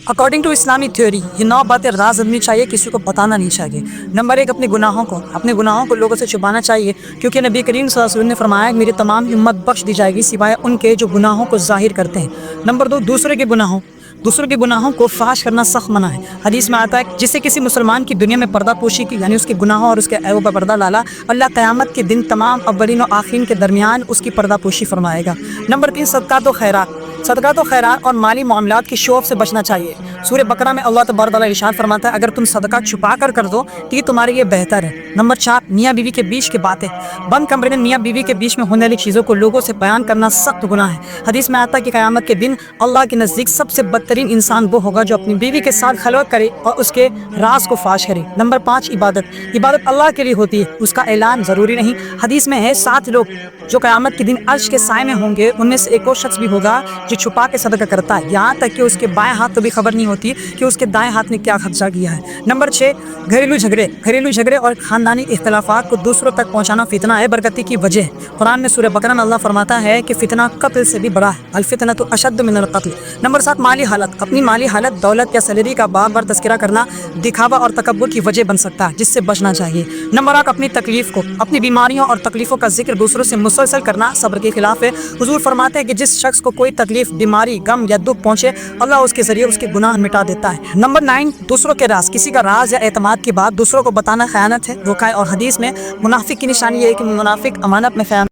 According to اسلامی theory یہ 9 باتیں راز رکھنی چاہیے، کسی کو بتانا نہیں چاہیے۔ نمبر 1، اپنے گناہوں کو لوگوں سے چھپانا چاہیے، کیونکہ نبی کریم صلی اللہ علیہ وسلم نے فرمایا کہ میری تمام امت بخش دی جائے گی سوائے ان کے جو گناہوں کو ظاہر کرتے ہیں۔ نمبر 2، دوسروں کے گناہوں کو فحش کرنا سخت منع ہے۔ حدیث میں آتا ہے کہ جسے کسی مسلمان کی دنیا میں پردہ پوشی کی، یعنی اس کے گناہوں اور اس کے عیبوں پر پردہ ڈالا، اللہ قیامت کے دن تمام اولین و آخرین کے درمیان اس کی پردہ پوشی فرمائے گا۔ نمبر 3، صدقات و خیرات اور مالی معاملات کی شوف سے بچنا چاہیے۔ سورہ بقرہ میں اللہ تبارک و تعالیٰ ارشاد فرماتا ہے اگر تم صدقہ چھپا کر دو تو یہ تمہارے لیے بہتر ہے۔ نمبر 4، میاں بیوی کے بیچ کی باتیں، بند کمرے میں میاں بیوی کے بیچ میں ہونے والی چیزوں کو لوگوں سے بیان کرنا سخت گناہ ہے۔ حدیث میں آتا ہے کہ قیامت کے دن اللہ کے نزدیک سب سے بدترین انسان وہ ہوگا جو اپنی بیوی کے ساتھ خلوت کرے اور اس کے راز کو فاش کرے۔ نمبر 5، عبادت اللہ کے لیے ہوتی ہے، اس کا اعلان ضروری نہیں۔ حدیث میں ہے 7 لوگ جو قیامت کے دن عرش کے سائے میں ہوں گے، ان میں سے ایک اور شخص بھی ہوگا جو چھپا کے صدقہ کرتا ہے، یہاں تک کہ اس کے بائیں ہاتھ کو بھی خبر نہیں ہوتی کہ اس کے دائیں ہاتھ نے کیا خرچہ کیا ہے۔ نمبر 6، گھریلو جھگڑے اور خاندانی اختلافات کو دوسروں تک پہنچانا فتنہ ہے، برکتی کی وجہ ہے۔ قرآن میں سورہ بقرہ میں اللہ فرماتا ہے کہ فتنہ قتل سے بھی بڑا ہے، الفتنۃ اشد من القتل۔ نمبر 7، اپنی مالی حالت، دولت یا سیلری کا بار بار تذکرہ کرنا دکھاوا اور تکبر کی وجہ بن سکتا ہے، جس سے بچنا چاہیے۔ نمبر 8، اپنی بیماریوں اور تکلیفوں کا ذکر دوسروں سے مسلسل کرنا صبر کے خلاف ہے۔ حضور فرماتے ہیں کہ جس شخص کو کوئی تکلیف، بیماری، غم یا دکھ پہنچے، اللہ اس کے ذریعے اس کے گناہ مٹا دیتا ہے۔ نمبر 9، دوسروں کے راز، کسی کا راز یا اعتماد کی بات دوسروں کو بتانا خیانت ہے، دھوکہ ہے، اور حدیث میں منافق کی نشانی یہ ہے کہ منافق امانت میں خیانت